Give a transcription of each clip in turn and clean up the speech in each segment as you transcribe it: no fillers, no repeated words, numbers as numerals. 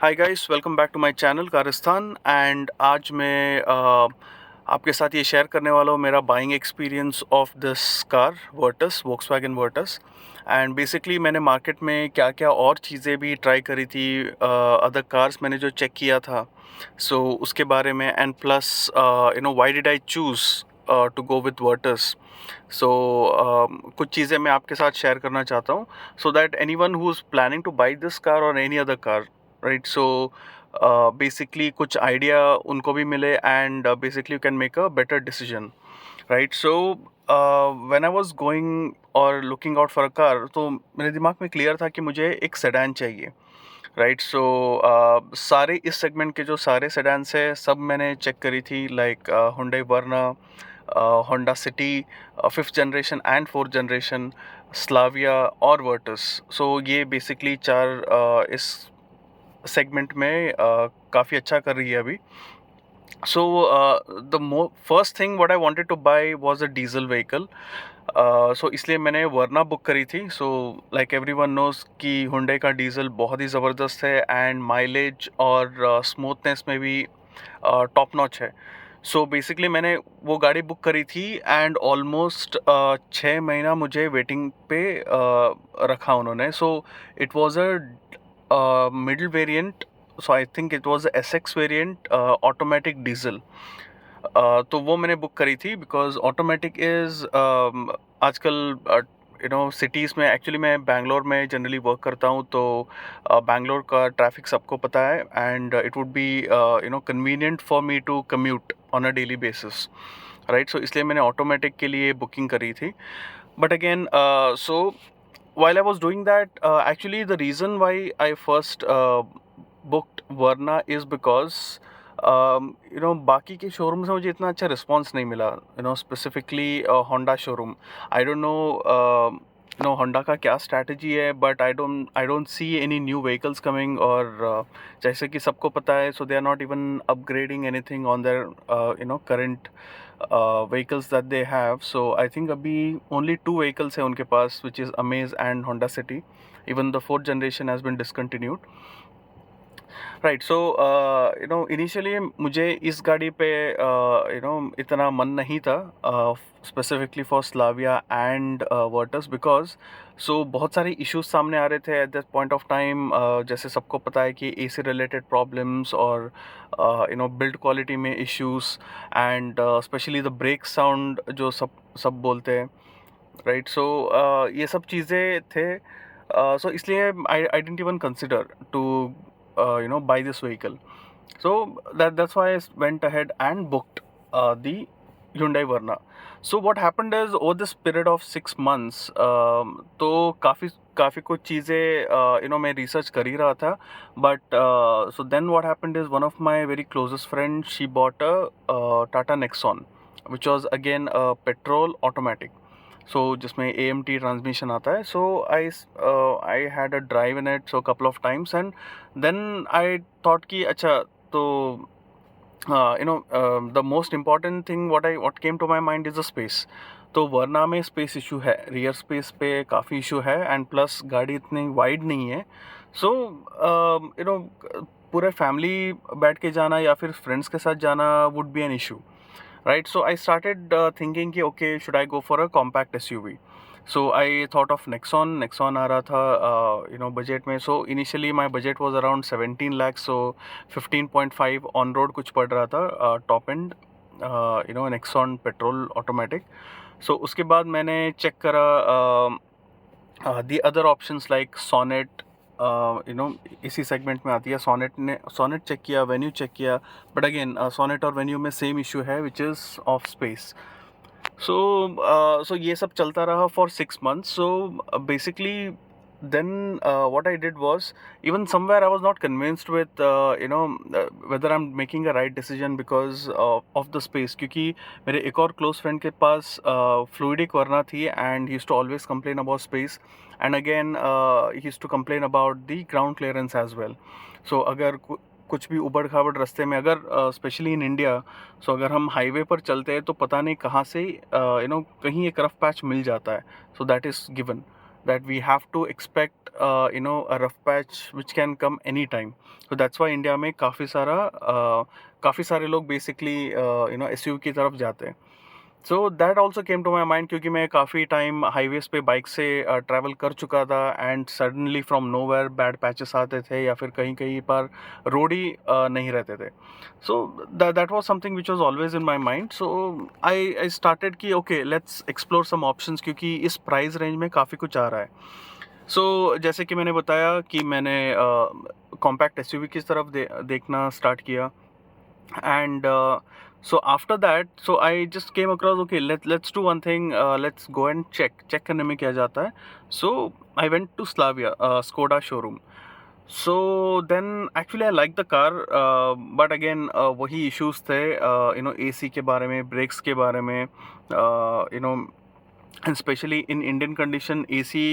Hi guys, welcome back to my channel Karistan. And आज मैं आपके साथ ये शेयर करने वाला हूँ मेरा buying experience of this car Virtus, Volkswagen Virtus. And basically मैंने मार्केट में क्या क्या और चीज़ें भी ट्राई करी थी, अदर कार्स मैंने जो चेक किया था, उसके बारे में। And plus why did I choose to go with Virtus. So कुछ चीज़ें मैं आपके साथ शेयर करना चाहता हूँ, so that any one who is planning to buy this car और any other car, right? Basically कुछ आइडिया उनको भी मिले, and basically you can make a better decision, right? When I was going और looking out for a car, तो मेरे दिमाग में क्लियर था कि मुझे एक सेडान चाहिए, राइट? सारे इस सेगमेंट के जो सारे सेडान्स है सब मैंने चेक करी थी, like Hyundai Verna, Honda City, fifth generation and fourth generation, Slavia और वर्टस। ये बेसिकली चार इस सेगमेंट में काफ़ी अच्छा कर रही है अभी। The first thing what I wanted to buy was a diesel vehicle. इसलिए मैंने वर्ना बुक करी थी। लाइक एवरीवन नोज कि हुंडई का डीजल बहुत ही ज़बरदस्त है, एंड माइलेज और स्मूथनेस में भी टॉप नॉच है। बेसिकली मैंने वो गाड़ी बुक करी थी, एंड ऑलमोस्ट 6 महीना मुझे वेटिंग पे रखा उन्होंने। It was a middle variant, so I think it was S x variant, automatic diesel. तो वो मैंने बुक करी थी बिकॉज ऑटोमेटिक इज़ आजकल सिटीज़ में, एक्चुअली मैं बैंगलोर में जनरली वर्क करता हूँ, तो बैंगलोर का ट्रैफिक सबको पता है, and it would be convenient for me to commute on a daily basis, right? इसलिए मैंने ऑटोमेटिक के लिए बुकिंग करी थी। But again, while I was doing that, actually the reason why I first booked Verna is because बाकी के showroom से मुझे इतना अच्छा रिस्पॉन्स नहीं मिला, specifically Honda showroom. I don't know Honda का क्या स्ट्रैटेजी है, but I don't see any new vehicles coming. और जैसे कि सबको पता है, so they are not even upgrading anything on their current vehicles that they have. So I think अभी only two vehicles है उनके पास, which is Amaze and Honda City. Even the fourth generation has been discontinued. Right. Initially मुझे इस गाड़ी पे इतना मन नहीं था, specifically for Slavia and Virtus, because बहुत सारे इश्यूज सामने आ रहे थे at that point of time. जैसे सबको पता है कि एसी रिलेटेड प्रॉब्लम्स और बिल्ड क्वालिटी में issues, and specially the brake sound जो सब सब बोलते हैं, राइट? ये सब चीज़ें थे। इसलिए I didn't even consider to buy this vehicle. That's why I went ahead and booked the Hyundai Verna. So what happened is, over this period of 6 months, तो काफ़ी काफ़ी कुछ चीज़ें मैं रिसर्च कर ही रहा था। But so then what happened is, one of my very closest friend, she bought a Tata Nexon, which was again petrol automatic, जिसमें AMT ट्रांसमिशन आता है। I had a drive in it couple of times, and then I thought कि अच्छा, तो the most important thing what came to my mind is the space. तो Verna में space issue है, rear space पे काफ़ी इशू है, and plus गाड़ी इतनी वाइड नहीं है। सो पूरे फैमिली बैठ के जाना या फिर फ्रेंड्स के साथ जाना would be an issue, right? So I started thinking कि okay, should I go for a compact SUV? So I thought of Nexon आ रहा था बजट में। So initially my budget was around 17 lakhs, so 15.5 on road कुछ पड़ रहा था, top end Nexon petrol automatic. So उसके बाद मैंने चेक करा the other options like Sonnet, इसी सेगमेंट में आती है। सोनेट चेक किया, वेन्यू चेक किया, बट अगेन सोनेट और वेन्यू में सेम इशू है, विच इज़ ऑफ स्पेस। ये सब चलता रहा for 6 months। Basically then what I did was, even somewhere I was not convinced with whether I'm making a right decision because of the space, क्योंकि मेरे एक और close friend के पास fluidic Verna थी, and he used to always complain about space, and again he used to complain about the ground clearance as well. अगर कुछ भी उबड़ खाबड़ रास्ते में, अगर स्पेशली इन इंडिया, अगर हम हाईवे पर चलते हैं तो पता नहीं कहाँ से कहीं एक रफ पैच मिल जाता है, that is given, that we have to expect a rough patch which can come any time. So that's why India में काफ़ी सारे लोग बेसिकली एसयूवी की तरफ जाते हैं. So that also came to my mind, क्योंकि मैं काफ़ी टाइम हाईवेज पे बाइक से ट्रैवल कर चुका था, and suddenly from nowhere bad patches आते थे या फिर कहीं कहीं पर रोड ही नहीं रहते थे. So that was something which was always in my mind. So I started कि okay let's explore some options, क्योंकि इस प्राइस रेंज में काफ़ी कुछ आ रहा है. सो जैसे कि मैंने बताया कि मैंने कॉम्पैक्ट एसयूवी की तरफ देखना स्टार्ट किया. And so after that, so I just came across, okay, let's do one thing, let's go and check करने में क्या जाता है. So I went to Slavia, Skoda showroom. So then actually I like the car, but again वही issues थे, AC के बारे में, brakes के बारे में, and especially in Indian condition AC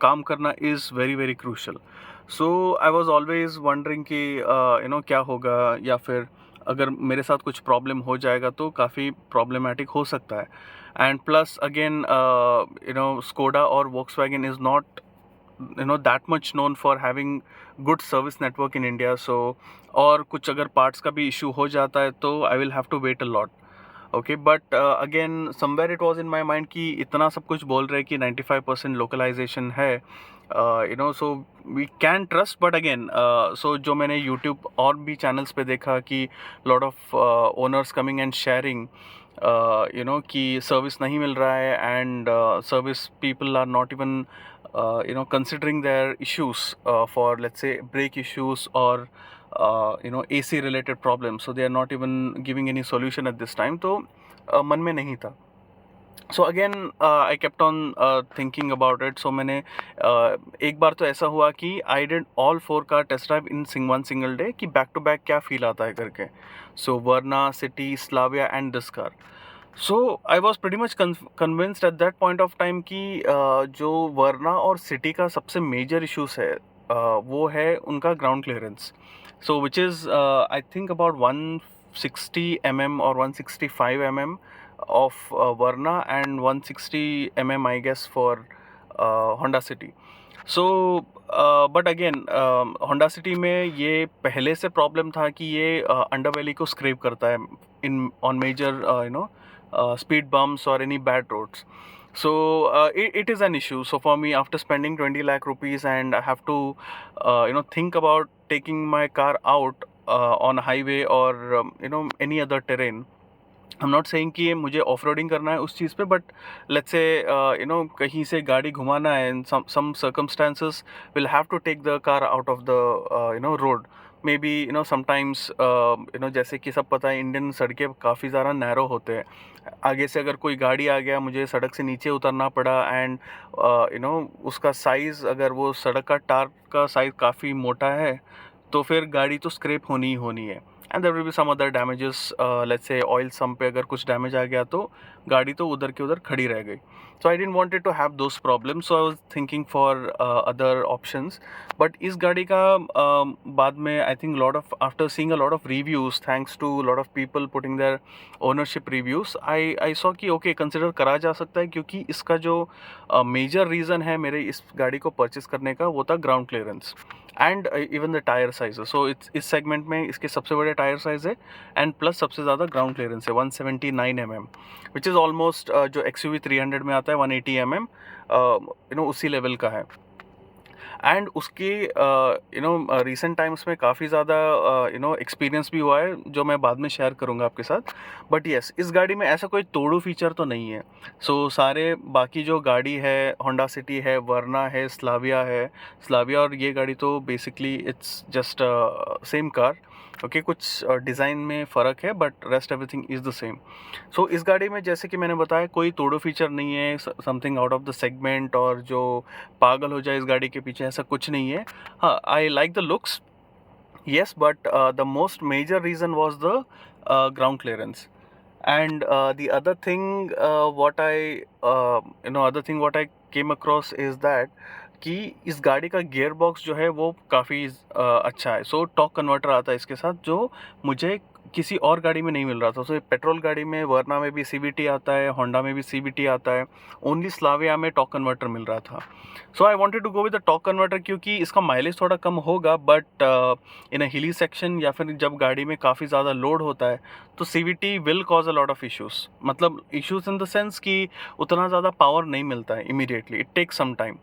काम करना is very very crucial. So I was always wondering कि क्या होगा, या फिर अगर मेरे साथ कुछ प्रॉब्लम हो जाएगा तो काफ़ी प्रॉब्लमेटिक हो सकता है. एंड प्लस अगेन स्कोडा और Volkswagen is not that much known for having good service network in India. So और कुछ अगर पार्ट्स का भी इशू हो जाता है तो I will have to wait a lot. Okay, but again somewhere it was in my mind कि इतना सब कुछ बोल रहे हैं कि 95% लोकलाइजेशन है, so we can trust. But again so जो मैंने यूट्यूब और भी चैनल्स पे देखा कि lot of owners coming and sharing कि सर्विस नहीं मिल रहा है, एंड service people are not even considering their issues for, let's say, brake issues or AC related problems. So they are not even giving any solution at this time. तो मन में नहीं था. So again I kept on thinking about it. So मैंने एक बार तो ऐसा हुआ कि I did all 4 car test drive in one single day कि back to back क्या feel आता है करके. So Verna, City, Slavia and this car. So I was pretty much convinced eight that point of time कि जो वर्ना और city का सबसे मेजर इशूज़ है वो है उनका ground clearance. So which is I think about 160 mm और 165 mm of Verna and 160 mm I guess for Honda City. So but again Honda City में ये पहले से प्रॉब्लम था कि ये अंडरवेली को स्क्रैप करता है in on major speed bumps or any bad roads. So it is an issue. So for me, after spending 20 lakh rupees and I have to think about taking my car out on a highway or any other terrain. I'm not saying कि मुझे off roading करना है उस चीज़ पे, but let's say कहीं से गाड़ी घुमाना है, इन some circumstances will have to take the car out of the road. May be sometimes जैसे कि सब पता है इंडियन सड़कें काफ़ी ज़्यादा नैरो होते हैं. आगे से अगर कोई गाड़ी आ गया, मुझे सड़क से नीचे उतरना पड़ा, एंड उसका साइज़, अगर वो सड़क का टार का साइज़ काफ़ी मोटा है तो फिर गाड़ी तो स्क्रैप होनी ही होनी है. And there will be some other damages, let's say oil sump पे अगर कुछ डैमेज आ गया तो गाड़ी तो उधर के उधर खड़ी रह गई. So I didn't wanted to have those problems. So I was thinking for other options. But इस गाड़ी का बाद में I think lot of, after seeing a lot of reviews, thanks to lot of people putting their ownership reviews, I saw कि okay consider करा जा सकता है, क्योंकि इसका जो मेजर रीज़न है मेरे इस गाड़ी को परचेस करने का वो था ground clearance and even the tyre size. So इस सेगमेंट में इसके सबसे बड़े टायर साइज है, एंड प्लस सबसे ज़्यादा ग्राउंड क्लियरेंस है 179 mm, विच इज़ ऑलमोस्ट जो XUV 300 में आता है 180 mm, उसी लेवल का है. एंड उसकी रिसेंट टाइम्स में काफ़ी ज़्यादा एक्सपीरियंस भी हुआ है, जो मैं बाद में शेयर करूँगा आपके साथ. बट येस, इस गाड़ी में ऐसा कोई तोड़ू फीचर तो नहीं है. सो सारे बाकी जो गाड़ी है, होंडा सिटी है, वर्ना है, स्लाविया और ये गाड़ी तो basically it's just same car. Okay, कुछ डिज़ाइन में फ़र्क है, but rest everything is the same. So इस गाड़ी में जैसे कि मैंने बताया, कोई तोड़ो फीचर नहीं है, something out of the segment और जो पागल हो जाए इस गाड़ी के पीछे, ऐसा कुछ नहीं है. हाँ, I like the looks, yes, but the most major reason was the ground clearance. And the other thing what I came across is that कि इस गाड़ी का गियर बॉक्स जो है वो काफ़ी अच्छा है. सो टॉर्क कन्वर्टर आता है इसके साथ, जो मुझे किसी और गाड़ी में नहीं मिल रहा था। सो पेट्रोल गाड़ी में वर्ना में भी सीवीटी आता है, होंडा में भी सीवीटी आता है, ओनली स्लाविया में टॉर्क कन्वर्टर मिल रहा था। So I wanted to go with the torque converter क्योंकि इसका माइलेज थोड़ा कम होगा, बट इन अ हिली सेक्शन या फिर जब गाड़ी में काफ़ी ज़्यादा लोड होता है तो CVT will cause a lot of issues, मतलब इश्यूज़ इन द सेंस कि उतना ज़्यादा पावर नहीं मिलता है immediately, it takes some time.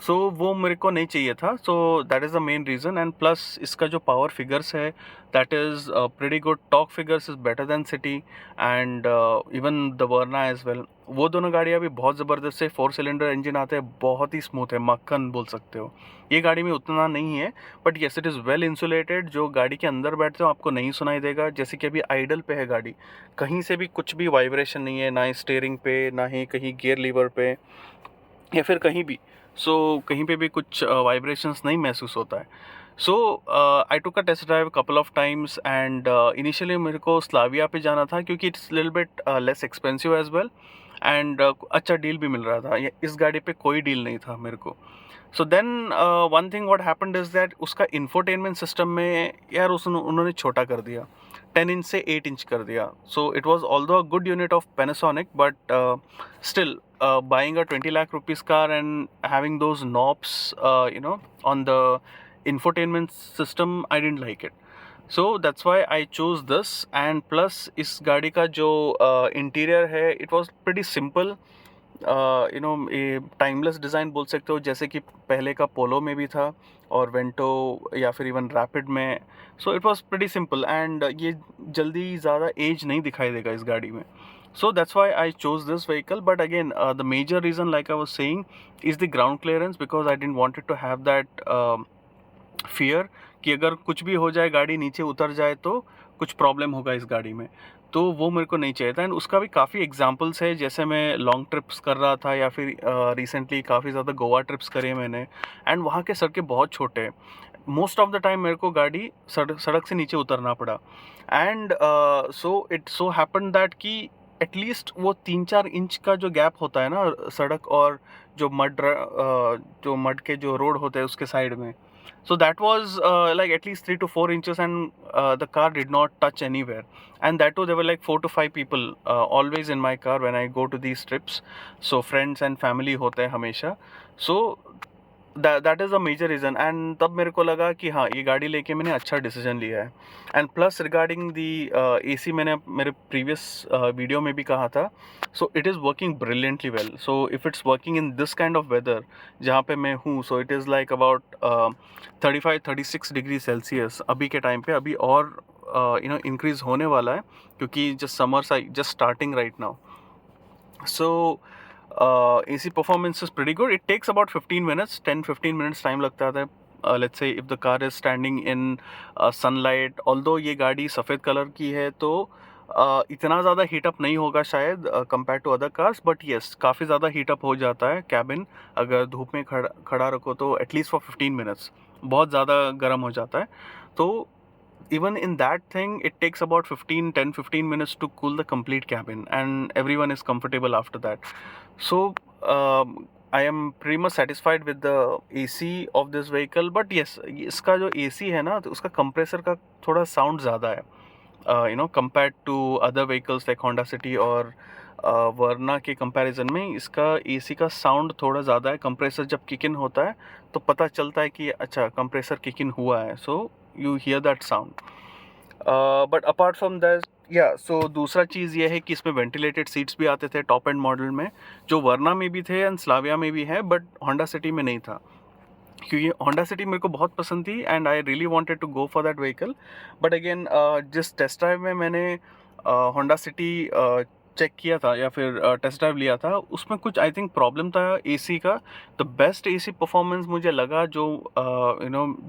So वो मेरे को नहीं चाहिए था, so that is the main reason. And plus इसका जो पावर फिगर्स है that is pretty good, torque figures is better than City and even the Verna as well. वो दोनों गाड़ियाँ भी बहुत ज़बरदस्त है, 4 सिलेंडर इंजन आते हैं, बहुत ही स्मूथ है, मक्खन बोल सकते हो। ये गाड़ी में उतना नहीं है, but yes it is well insulated. जो गाड़ी के अंदर बैठते हो आपको नहीं सुनाई देगा, जैसे कि अभी आइडल पे है गाड़ी, कहीं से भी कुछ भी वाइब्रेशन नहीं है, ना ही स्टीयरिंग पे, ना ही कहीं गियर लीवर पे या फिर कहीं भी। सो कहीं पे भी कुछ वाइब्रेशंस नहीं महसूस होता है। So I took a test drive couple of times and initially मेरे को स्लाविया पे जाना था क्योंकि it's little bit less expensive as well and अच्छा डील भी मिल रहा था। इस गाड़ी पे कोई डील नहीं था मेरे को। So then one thing what happened is that उसका इंफोटेनमेंट सिस्टम में यार उन्होंने छोटा कर दिया, 10 इंच से 8 इंच कर दिया। सो it was although a good unit of Panasonic, but still buying a 20 lakh rupees car and having those knobs on the infotainment system, I didn't like it. So that's why I chose this. And plus इस गाड़ी का जो interior है it was pretty simple, ये timeless design बोल सकते हो, जैसे कि पहले का पोलो में भी था और वेंटो या फिर इवन रैपिड में। सो it was pretty simple and ये जल्दी ज़्यादा एज नहीं दिखाई देगा इस गाड़ी में। So that's why I chose this vehicle, but again the major reason like I was saying is the ground clearance, because I didn't wanted to have that fear कि अगर कुछ भी हो जाए, गाड़ी नीचे उतर जाए तो कुछ प्रॉब्लम होगा इस गाड़ी में। तो वो मेरे को नहीं चाहिए था। एंड उसका भी काफ़ी एग्जांपल्स है, जैसे मैं लॉन्ग ट्रिप्स कर रहा था या फिर रिसेंटली काफ़ी ज़्यादा गोवा ट्रिप्स करे मैंने, एंड वहाँ के सड़कें बहुत छोटे हैं। मोस्ट ऑफ द टाइम मेरे को गाड़ी सड़क से नीचे उतरना पड़ा। And so it so happen that कि एटलीस्ट वो 3-4 इंच का जो गैप होता है ना सड़क और जो जो मड के जो रोड होते हैं उसके साइड में, so that was like at least 3 to 4 inches, and the car did not touch anywhere. And that too, there were like 4 to 5 people always in my car when I go to these trips. So friends and family होते हैं हमेशा. So that is a major reason. And तब मेरे को लगा कि हाँ, ये गाड़ी लेके मैंने अच्छा डिसीजन लिया है. And plus regarding the AC, मैंने मेरे previous वीडियो में भी कहा था, so it is working brilliantly well. So if it's working in this kind of weather जहाँ पे मैं हूँ, so it is like about 35-36 degree Celsius अभी के टाइम पे, अभी और इंक्रीज होने वाला है क्योंकि just summers I just starting right now. So AC performance is pretty good. It takes about 15 minutes, 10-15 minutes time लगता है. Let's say if the car is standing in sunlight, although ये गाड़ी सफ़ेद कलर की है तो इतना ज़्यादा हीटअप नहीं होगा शायद compare to other cars, but yes काफ़ी ज़्यादा हीटअप हो जाता है कैबिन अगर धूप में खड़ा रखो तो एटलीस्ट फॉर 15 मिनट्स बहुत ज़्यादा गर्म हो जाता है. तो even in that thing it takes about 10-15 minutes to cool the complete cabin, and everyone is comfortable after that. So I am pretty much satisfied with the AC of this vehicle, but yes इसका जो AC है ना तो उसका compressor का थोड़ा sound ज़्यादा है compared to other vehicles like Honda City और वर्ना के कंपैरिजन में इसका AC का साउंड थोड़ा ज़्यादा है. कंप्रेसर जब किक इन होता है तो पता चलता है कि अच्छा कंप्रेसर किक इन हुआ है, so you here that sound. But apart from that so दूसरा चीज़ ये है कि इसमें वेंटिलेटेड सीट्स भी आते थे टॉप एंड मॉडल में, जो वर्ना में भी थे एंड स्लाविया में भी है, बट होंडा सिटी में नहीं था क्योंकि होंडा सिटी मेरे को बहुत पसंद थी and I really wanted to go for that vehicle. But again जिस टेस्ट ड्राइव में मैंने होंडा सिटी चेक किया था या फिर टेस्ट ड्राइव लिया था, उसमें कुछ आई थिंक प्रॉब्लम था AC का. द बेस्ट AC परफॉर्मेंस मुझे लगा जो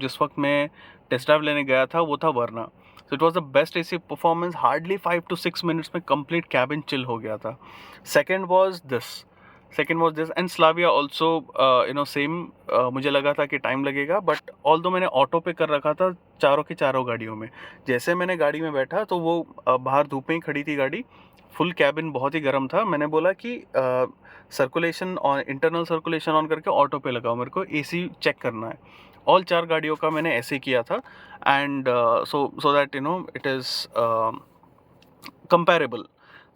जिस वक्त मैं टेस्ट ड्राइव लेने गया था वो था Verna. So it was the best AC performance. Hardly 5 to 6 minutes में कंप्लीट कैबिन चिल हो गया था. Second was this and Slavia also same. मुझे लगा था कि टाइम लगेगा, बट ऑल्दो मैंने ऑटो पे कर रखा था चारों की चारों गाड़ियों में. जैसे मैंने गाड़ी में बैठा तो वो बाहर धूप में ही खड़ी थी गाड़ी, फुल कैबिन बहुत ही गर्म था. मैंने बोला कि सर्कुलेशन और इंटरनल सर्कुलेशन ऑन करके ऑटो पे लगाओ, मेरे को AC चेक करना है. ऑल 4 गाड़ियों का मैंने ऐसे किया था and so that it is comparable.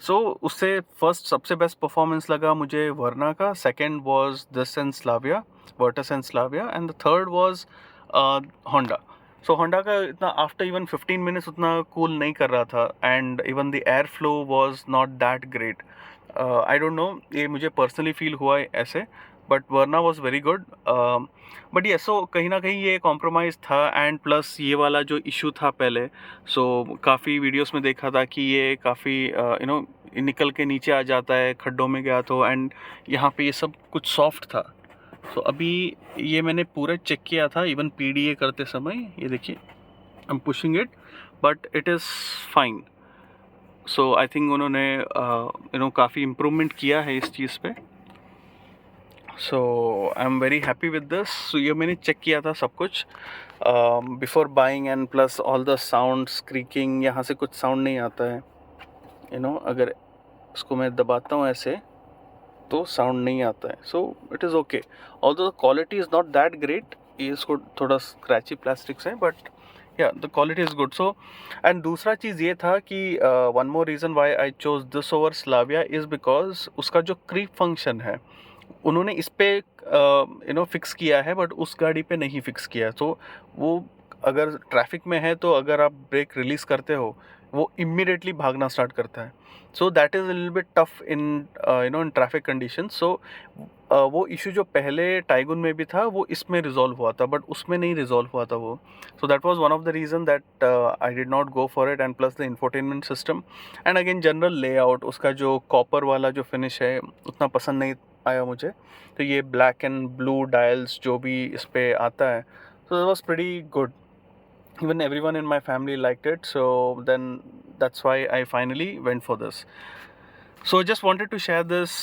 So उससे फर्स्ट सबसे बेस्ट परफॉर्मेंस लगा मुझे वर्ना का, second was this and Slavia, Virtus and Slavia, and the third was Honda. So Honda का इतना आफ्टर इवन 15 मिनट्स उतना कूल नहीं कर रहा था and even the air flow was not that great. I don't know, ये मुझे personally feel हुआ है ऐसे, but Verna was very good. But ये सो कहीं ना कहीं ये कॉम्प्रोमाइज़ था एंड प्लस ये वाला जो इशू था पहले, सो काफ़ी वीडियोस में देखा था कि ये काफ़ी निकल के नीचे आ जाता है खड्डों में गया तो, एंड यहाँ पे ये सब कुछ सॉफ्ट था। सो अभी ये मैंने पूरा चेक किया था इवन पीडीए करते समय, ये देखिए I am pushing it but it is fine. So I think उन्होंने काफ़ी इम्प्रूवमेंट किया है इस चीज़ पे। So I am very happy with this. So ये मैंने चेक किया था सब कुछ before buying and plus all the sound squeaking, यहाँ से कुछ साउंड नहीं आता है अगर इसको मैं दबाता हूँ ऐसे तो साउंड नहीं आता है। So it is okay, although the quality is not that great, ये इसको थोड़ा स्क्रैची प्लास्टिक्स है बट या the quality is good. So and दूसरा चीज़ ये था कि one more reason why I chose this over Slavia is because उसका जो क्रीप फंक्शन है उन्होंने इस पे फिक्स किया है बट उस गाड़ी पे नहीं फिक्स किया। तो वो अगर ट्रैफिक में है तो अगर आप ब्रेक रिलीज़ करते हो वो इमीडिएटली भागना स्टार्ट करता है। So that is a little bit tough in in traffic condition. So वो इशू जो पहले टाइगुन में भी था वो इसमें रिजॉल्व हुआ था बट उसमें नहीं रिजॉल्व हुआ था वो। सो that was one of the reason that I did not go for it, and plus the infotainment system and again general layout, उसका जो कॉपर वाला जो फिनिश है उतना पसंद नहीं आया मुझे। तो ये ब्लैक एंड ब्लू डायल्स जो भी इस पे आता है, so it was pretty good. Even everyone in my family liked it, so then that's why I finally went for this. So I just wanted to share this,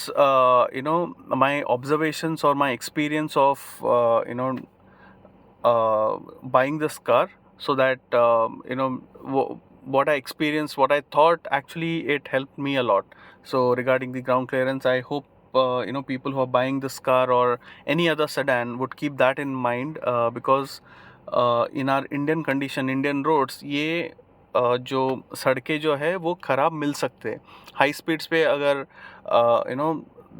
my observations or my experience of buying this car, so that what I experienced, what I thought, actually it helped me a lot. So regarding the ground clearance, I hope people who are buying this car or any other sedan would keep that in mind, because in our Indian condition, Indian roads, ये जो सड़कें जो है वो ख़राब मिल सकते हैं high speeds पे। अगर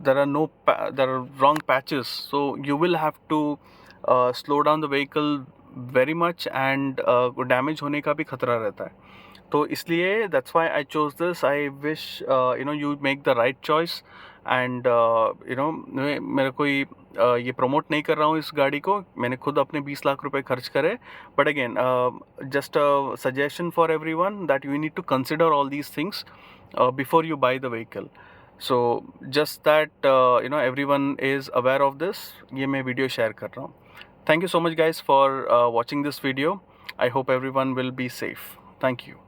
there are wrong patches, so you will have to slow down the vehicle very much, and damage होने का भी खतरा रहता है। तो इसलिए that's why I chose this. I wish you make the right choice, and मेरा कोई ये प्रमोट नहीं कर रहा हूँ इस गाड़ी को, मैंने खुद अपने 20 लाख रुपए खर्च करे, but again just a suggestion for everyone that you need to consider all these things before you buy the vehicle. So just that everyone is aware of this, ये मैं वीडियो शेयर कर रहा हूँ। Thank you so much guys for watching this video. I hope everyone will be safe. Thank you.